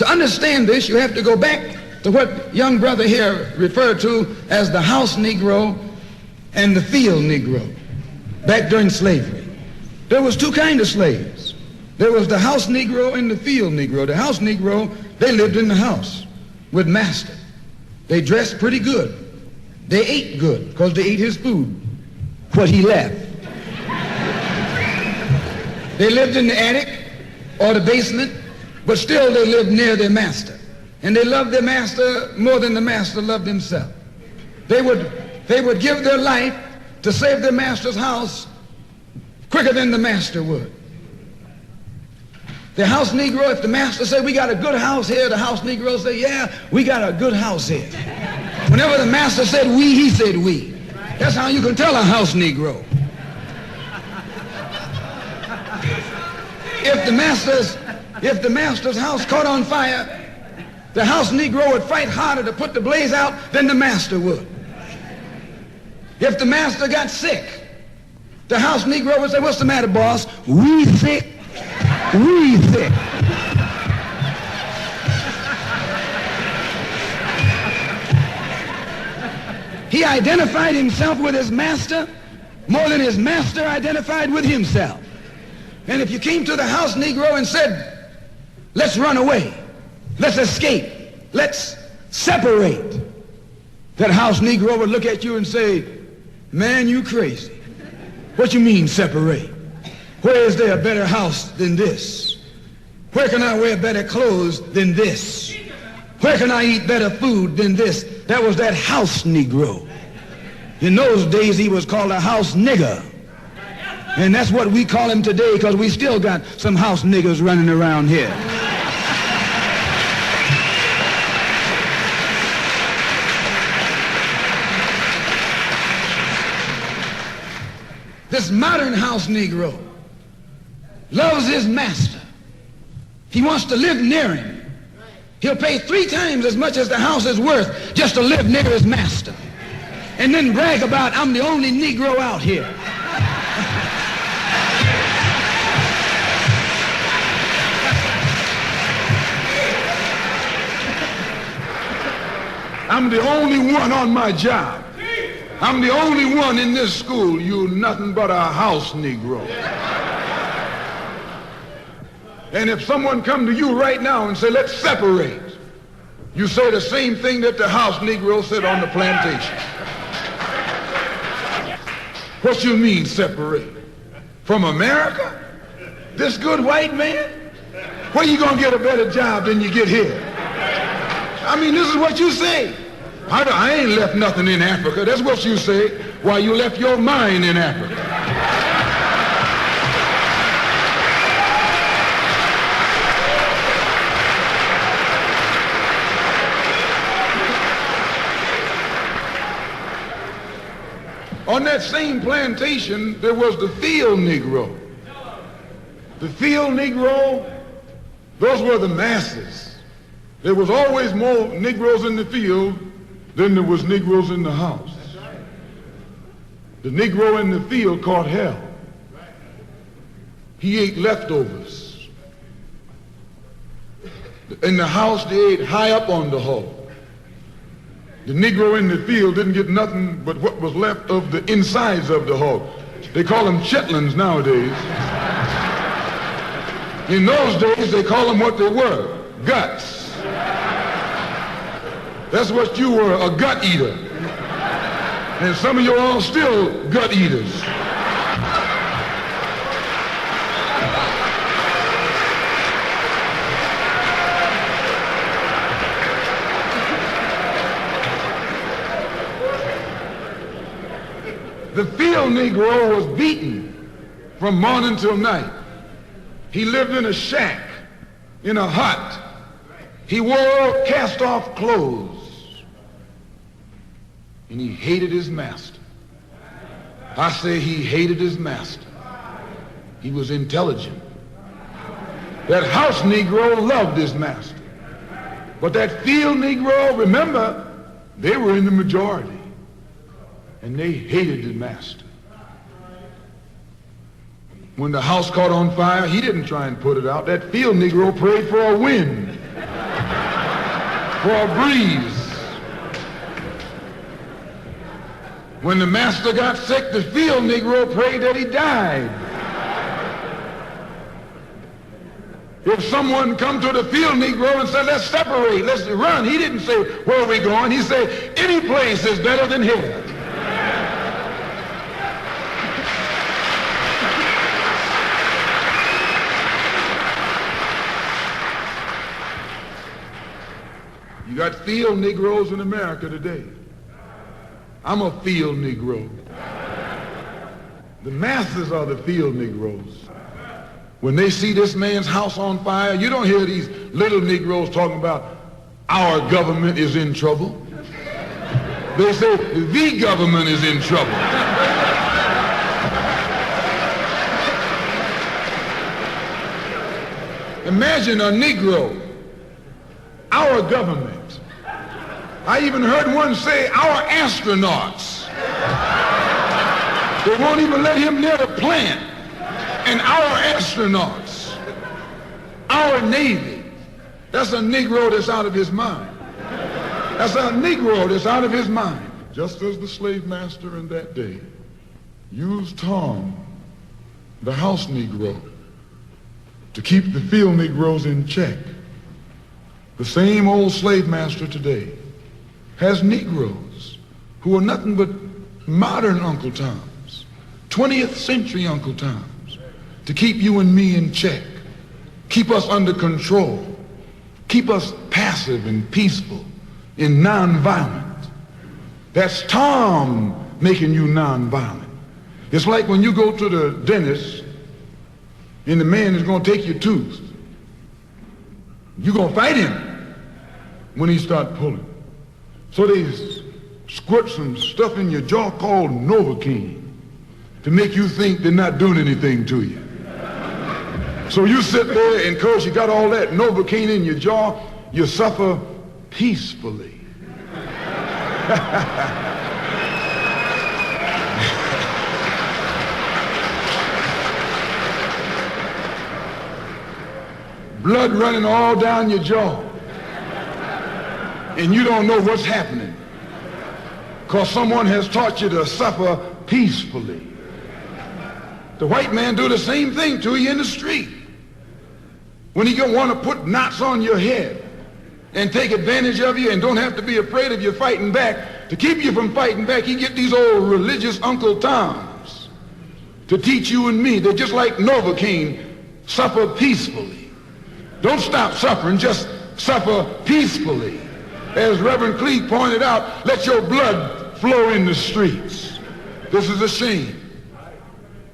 To understand this, you have to go back to what young brother here referred to as the house Negro and the field Negro. Back during slavery, there was two kinds of slaves. There was the house Negro and the field Negro. The house Negro, they lived in the house with master. They dressed pretty good. They ate good because they ate his food, what he left. They lived in the attic or the basement, but still they lived near their master. And they loved their master more than the master loved himself. They would give their life to save their master's house quicker than the master would. The house Negro, if the master said, we got a good house here, the house Negro say, yeah, we got a good house here. Whenever the master said we, he said we. That's how you can tell a house Negro. If the master's house caught on fire, the house Negro would fight harder to put the blaze out than the master would. If the master got sick, the house Negro would say, what's the matter, boss? We sick. We sick. He identified himself with his master more than his master identified with himself. And if you came to the house Negro and said, let's run away, let's escape, let's separate, that house Negro would look at you and say, man, you crazy. What you mean separate? Where is there a better house than this? Where can I wear better clothes than this? Where can I eat better food than this? That was that house Negro. In those days, he was called a house nigger. And that's what we call him today because we still got some house niggers running around here. This modern house Negro loves his master. He wants to live near him. He'll pay 3 times as much as the house is worth just to live near his master. And then brag about, I'm the only Negro out here. I'm the only one on my job. I'm the only one in this school. You're nothing but a house Negro. And if someone come to you right now and say, let's separate, you say the same thing that the house Negro said on the plantation. What you mean separate? From America? This good white man? Where you gonna get a better job than you get here? I mean, this is what you say. I ain't left nothing in Africa. That's what you say. Why, you left your mind in Africa. On that same plantation, there was the field Negro. The field Negro, those were the masses. There was always more Negroes in the field than there was Negroes in the house. The Negro in the field caught hell. He ate leftovers. In the house, they ate high up on the hog. The Negro in the field didn't get nothing but what was left of the insides of the hog. They call them chitlins nowadays. In those days, they call them what they were, guts. That's what you were, a gut eater. And some of you all still gut eaters. The field Negro was beaten from morning till night. He lived in a shack, in a hut. He wore cast-off clothes. And he hated his master. I say he hated his master. He was intelligent. That house Negro loved his master. But that field Negro, remember, they were in the majority. And they hated the master. When the house caught on fire, he didn't try and put it out. That field Negro prayed for a wind. for a breeze. When the master got sick, the field Negro prayed that he died. If someone come to the field Negro and said, let's separate, let's run, he didn't say, where are we going? He said, any place is better than here. You got field Negroes in America today. I'm a field Negro. The masses are the field Negroes. When they see this man's house on fire, you don't hear these little Negroes talking about our government is in trouble. They say the government is in trouble. Imagine a Negro, our government. I even heard one say our astronauts. They won't even let him near the plant. And our astronauts, our Navy, that's a Negro that's out of his mind. That's a Negro that's out of his mind. Just as the slave master in that day used Tom, the house Negro, to keep the field Negroes in check, the same old slave master today has Negroes who are nothing but modern Uncle Toms, 20th century Uncle Toms, to keep you and me in check, keep us under control, keep us passive and peaceful and nonviolent. That's Tom making you nonviolent. It's like when you go to the dentist and the man is going to take your tooth. You're going to fight him when he start pulling. So they squirt some stuff in your jaw called Novocaine to make you think they're not doing anything to you. So you sit there, and because you got all that Novocaine in your jaw, you suffer peacefully. Blood running all down your jaw. And you don't know what's happening because someone has taught you to suffer peacefully. The white man do the same thing to you in the street. When he want to put knots on your head and take advantage of you and don't have to be afraid of you fighting back, to keep you from fighting back, he get these old religious Uncle Toms to teach you and me. They're just like Novocaine, suffer peacefully. Don't stop suffering, just suffer peacefully. As Reverend Cleave pointed out, let your blood flow in the streets. This is a shame.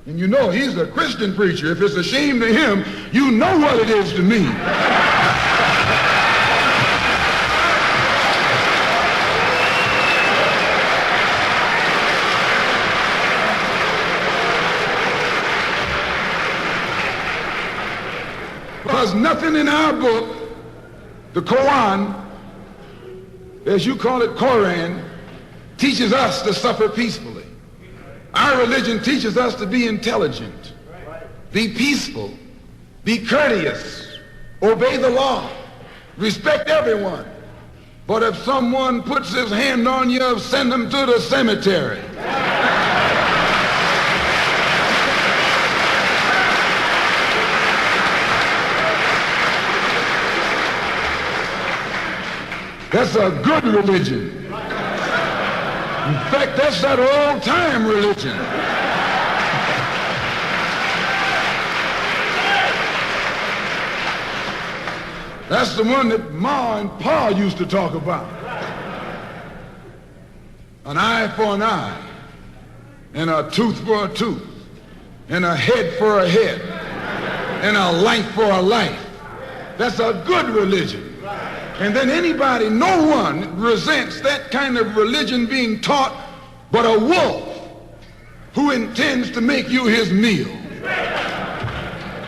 And you know he's a Christian preacher. If it's a shame to him, you know what it is to me. Because nothing in our book, the Quran, as you call it, Koran, teaches us to suffer peacefully. Our religion teaches us to be intelligent, be peaceful, be courteous, obey the law, respect everyone. But if someone puts his hand on you, send him to the cemetery. That's a good religion. In fact, that's that old-time religion. That's the one that Ma and Pa used to talk about. An eye for an eye, and a tooth for a tooth, and a head for a head, and a life for a life. That's a good religion. And then anybody, no one resents that kind of religion being taught but a wolf who intends to make you his meal.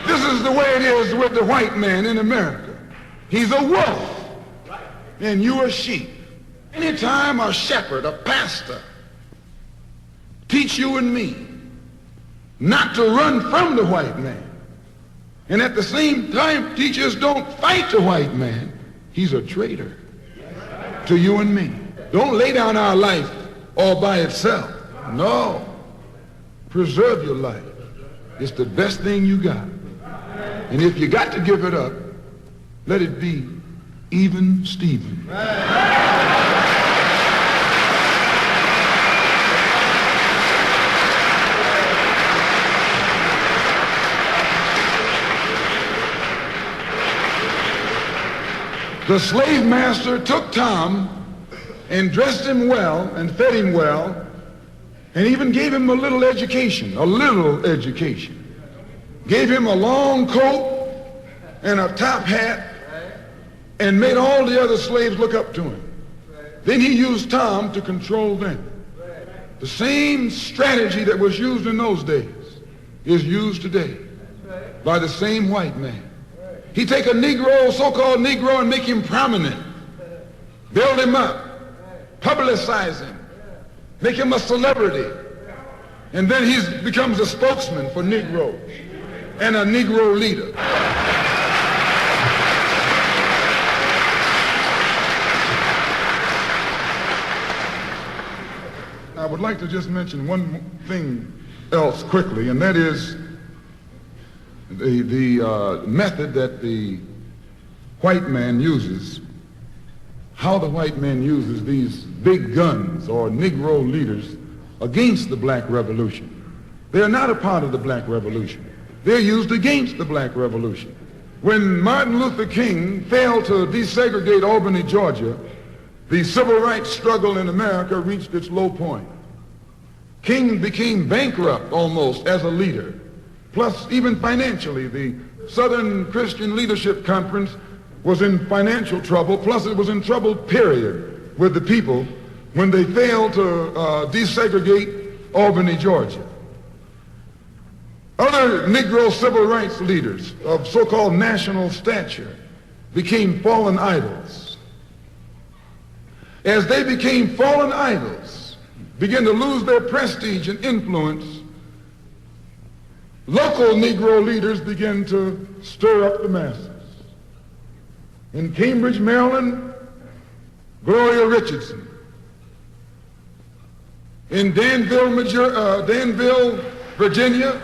This is the way it is with the white man in America. He's a wolf and you a sheep. Anytime a shepherd, a pastor, teach you and me not to run from the white man, and at the same time teach us don't fight the white man, he's a traitor. to you and me. Don't lay down our life all by itself. No. Preserve your life. It's the best thing you got. And if you got to give it up, let it be even Stephen. The slave master took Tom and dressed him well and fed him well and even gave him a little education. Gave him a long coat and a top hat and made all the other slaves look up to him. Then he used Tom to control them. The same strategy that was used in those days is used today by the same white man. He take a Negro, so-called Negro, and make him prominent, build him up, publicize him, make him a celebrity, and then he becomes a spokesman for Negroes and a Negro leader. I would like to just mention one thing else quickly, and that is the method that the white man uses, how the white man uses these big guns or Negro leaders against the black revolution. They are not a part of the black revolution. They're used against the black revolution. When Martin Luther King failed to desegregate Albany, Georgia, the civil rights struggle in America reached its low point. King became bankrupt almost as a leader. Plus, even financially, the Southern Christian Leadership Conference was in financial trouble. Plus, it was in trouble, period, with the people when they failed to desegregate Albany, Georgia. Other Negro civil rights leaders of so-called national stature became fallen idols. As they became fallen idols, began to lose their prestige and influence, local Negro leaders began to stir up the masses. In Cambridge, Maryland, Gloria Richardson. In Danville, Virginia,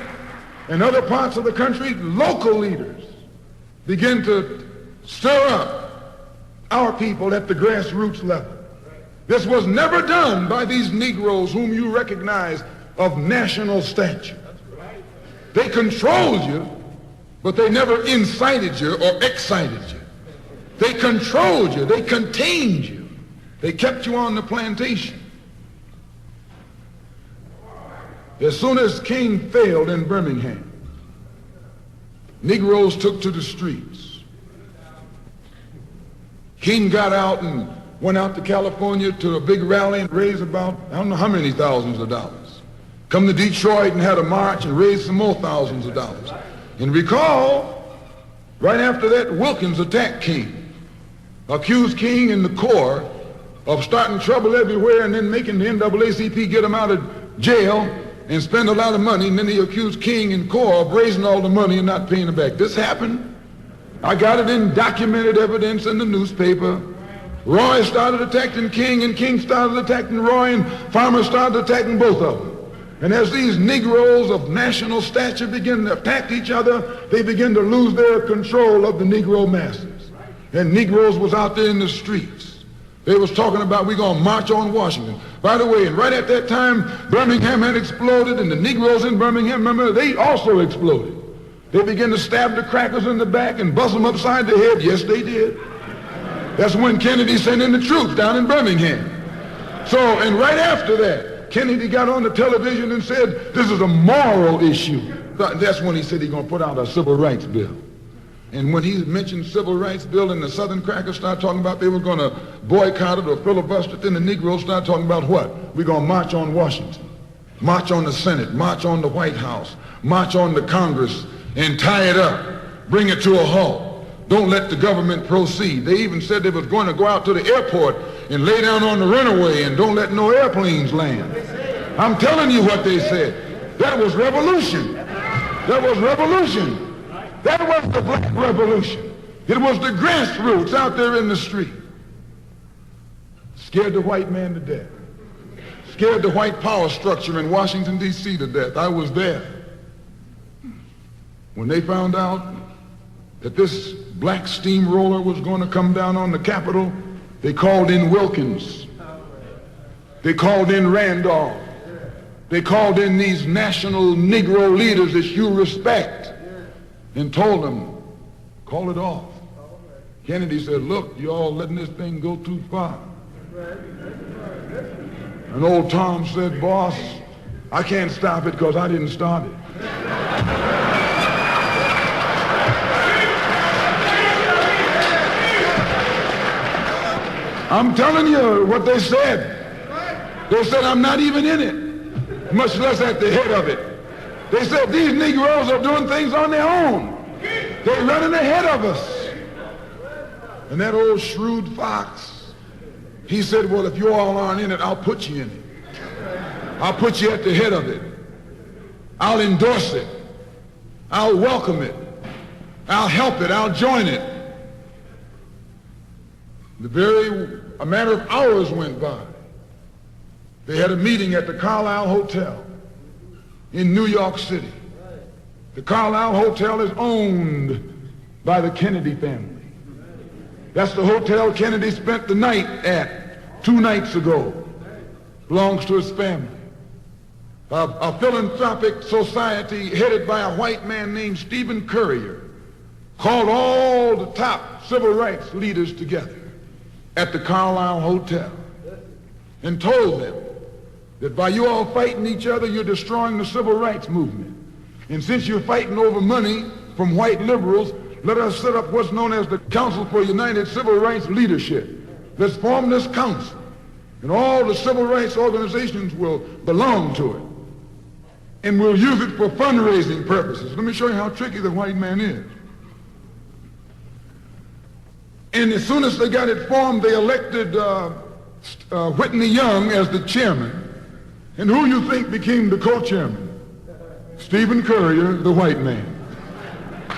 and other parts of the country, local leaders began to stir up our people at the grassroots level. This was never done by these Negroes whom you recognize of national stature. They controlled you, but they never incited you or excited you. They controlled you. They contained you. They kept you on the plantation. As soon as King failed in Birmingham, Negroes took to the streets. King got out and went out to California to a big rally and raised about, I don't know how many thousands of dollars. Come to Detroit and had a march and raised some more thousands of dollars. And recall, right after that, Wilkins attacked King, accused King and the Corps of starting trouble everywhere and then making the NAACP get him out of jail and spend a lot of money, and then he accused King and Corps of raising all the money and not paying it back. This happened. I got it in documented evidence in the newspaper. Roy started attacking King, and King started attacking Roy, and farmers started attacking both of them. And as these Negroes of national stature begin to attack each other, they begin to lose their control of the Negro masses. And Negroes was out there in the streets. They was talking about, we're going to march on Washington. By the way, and right at that time, Birmingham had exploded, and the Negroes in Birmingham, remember, they also exploded. They began to stab the crackers in the back and bust them upside the head. Yes, they did. That's when Kennedy sent in the troops down in Birmingham. So, and right after that, Kennedy got on the television and said, this is a moral issue. That's when he said he's going to put out a civil rights bill. And when he mentioned civil rights bill and the Southern crackers started talking about they were going to boycott it or filibuster it, then the Negroes started talking about what? We're going to march on Washington, march on the Senate, march on the White House, march on the Congress, and tie it up, bring it to a halt. Don't let the government proceed. They even said they was going to go out to the airport and lay down on the runway and don't let no airplanes land. I'm telling you what they said. That was revolution. That was revolution. That was the black revolution. It was the grassroots out there in the street. Scared the white man to death. Scared the white power structure in Washington, D.C. to death. I was there. When they found out that this black steamroller was going to come down on the Capitol, they called in Wilkins. They called in Randolph. They called in these national Negro leaders that you respect and told them, call it off. Kennedy said, look, you all letting this thing go too far. And old Tom said, boss, I can't stop it because I didn't start it. I'm telling you what they said. They said, I'm not even in it, much less at the head of it. They said, these Negroes are doing things on their own. They're running ahead of us. And that old shrewd fox, he said, well, if you all aren't in it, I'll put you in it. I'll put you at the head of it. I'll endorse it. I'll welcome it. I'll help it. I'll join it. A matter of hours went by. They had a meeting at the Carlisle Hotel in New York City. The Carlisle Hotel is owned by the Kennedy family. That's the hotel Kennedy spent the night at 2 nights ago. Belongs to his family. A philanthropic society headed by a white man named Stephen Currier called all the top civil rights leaders together at the Carlisle Hotel and told them that by you all fighting each other, you're destroying the civil rights movement. And since you're fighting over money from white liberals, let us set up what's known as the Council for United Civil Rights Leadership. Let's form this council, and all the civil rights organizations will belong to it. And we'll use it for fundraising purposes. Let me show you how tricky the white man is. And as soon as they got it formed, they elected Whitney Young as the chairman. And who you think became the co-chairman? Stephen Currier, the white man.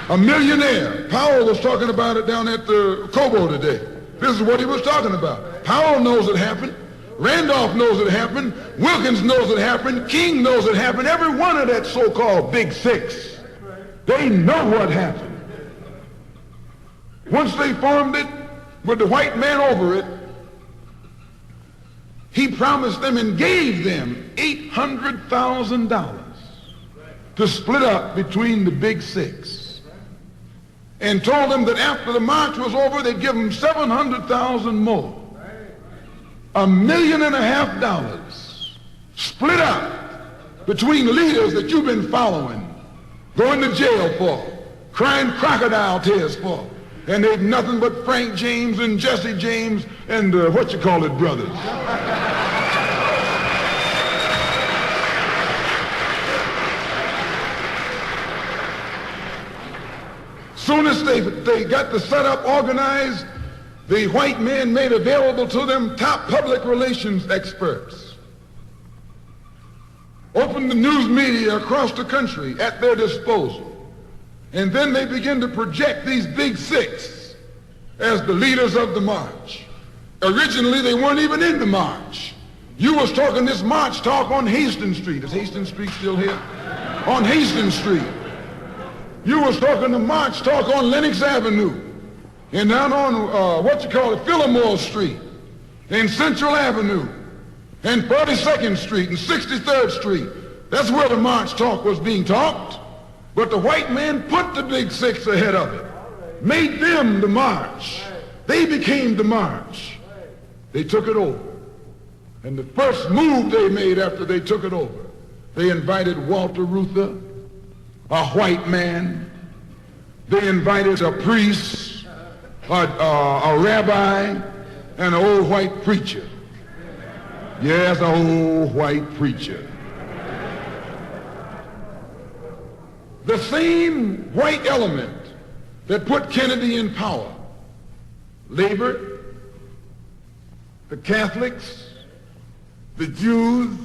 A millionaire. Powell was talking about it down at the Cobo today. This is what he was talking about. Powell knows it happened. Randolph knows it happened. Wilkins knows it happened. King knows it happened. Every one of that so-called Big Six. They know what happened. Once they formed it with the white man over it, he promised them and gave them $800,000 to split up between the Big Six, and told them that after the march was over, they'd give them $700,000 more. $1.5 million split up between leaders that you've been following, going to jail for, crying crocodile tears for, and they've nothing but Frank James and Jesse James and brothers. Soon as they got the setup organized, the white men made available to them top public relations experts. Opened the news media across the country at their disposal. And then they begin to project these Big Six as the leaders of the march. Originally, they weren't even in the march. You was talking this march talk on Hastings Street. Is Hastings Street still here? On Hastings Street. You was talking the march talk on Lenox Avenue. And down on, Fillmore Street. And Central Avenue. And 42nd Street and 63rd Street. That's where the march talk was being talked. But the white man put the Big Six ahead of it, made them the march. They became the march. They took it over. And the first move they made after they took it over, they invited Walter Reuther, a white man. They invited a priest, a rabbi, and an old white preacher. Yes, an old white preacher. The same white element that put Kennedy in power, labor, the Catholics, the Jews,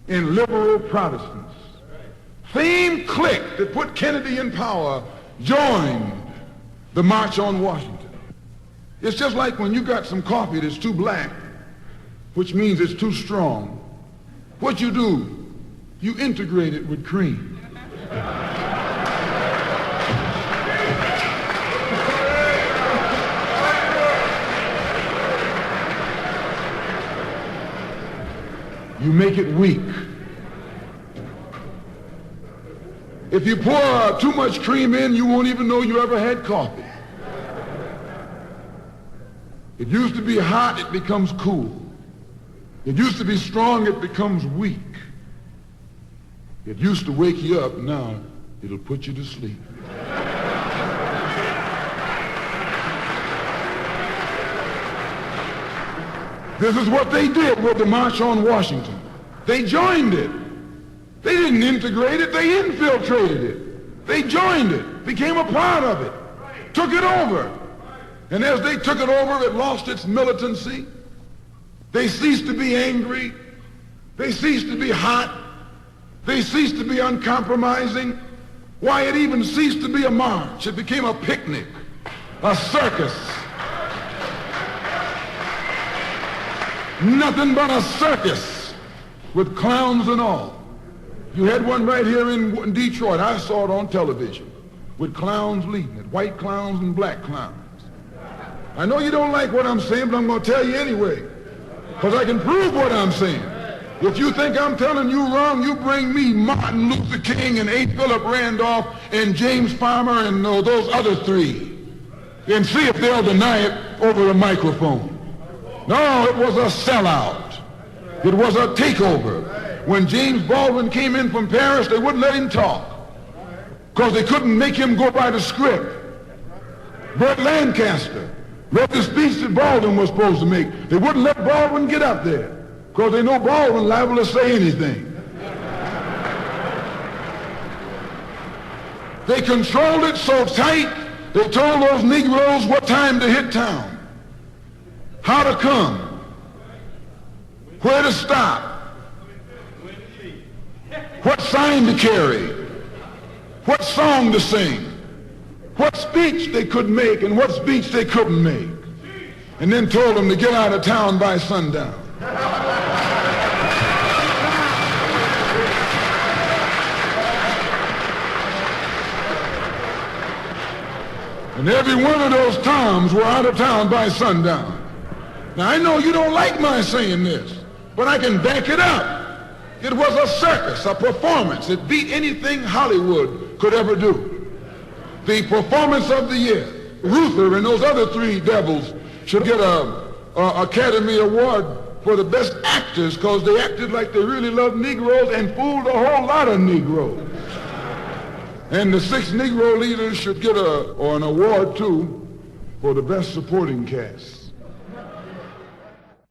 and liberal Protestants. Same clique that put Kennedy in power joined the March on Washington. It's just like when you got some coffee that's too black which means it's too strong, what you do, you integrate it with cream. You make it weak. If you pour too much cream in, you won't even know you ever had coffee. It used to be hot, it becomes cool. It used to be strong, it becomes weak. It used to wake you up, now it'll put you to sleep. This is what they did with the March on Washington. They joined it. They didn't integrate it, they infiltrated it. They joined it, became a part of it, took it over. And as they took it over, it lost its militancy. They ceased to be angry. They ceased to be hot. They ceased to be uncompromising. Why, it even ceased to be a march. It became a picnic, a circus. Nothing but a circus with clowns and all. You had one right here in Detroit. I saw it on television with clowns leading it, white clowns and black clowns. I know you don't like what I'm saying, but I'm going to tell you anyway, because I can prove what I'm saying. If you think I'm telling you wrong, you bring me Martin Luther King and A. Philip Randolph and James Farmer and those other three, and see if they'll deny it over a microphone. No, it was a sellout. It was a takeover. When James Baldwin came in from Paris, they wouldn't let him talk because they couldn't make him go by the script. Burt Lancaster read the speech that Baldwin was supposed to make. They wouldn't let Baldwin get up there because they know Baldwin liable to say anything. They controlled it so tight, they told those Negroes what time to hit town, how to come, where to stop, what sign to carry, what song to sing, what speech they could make and what speech they couldn't make, and then told them to get out of town by sundown. And every one of those Toms were out of town by sundown. Now, I know you don't like my saying this, but I can back it up. It was a circus, a performance. It beat anything Hollywood could ever do. The performance of the year. Ruther and those other three devils should get a Academy Award for the best actors because they acted like they really loved Negroes and fooled a whole lot of Negroes. And the 6 Negro leaders should get an award too for the best supporting cast.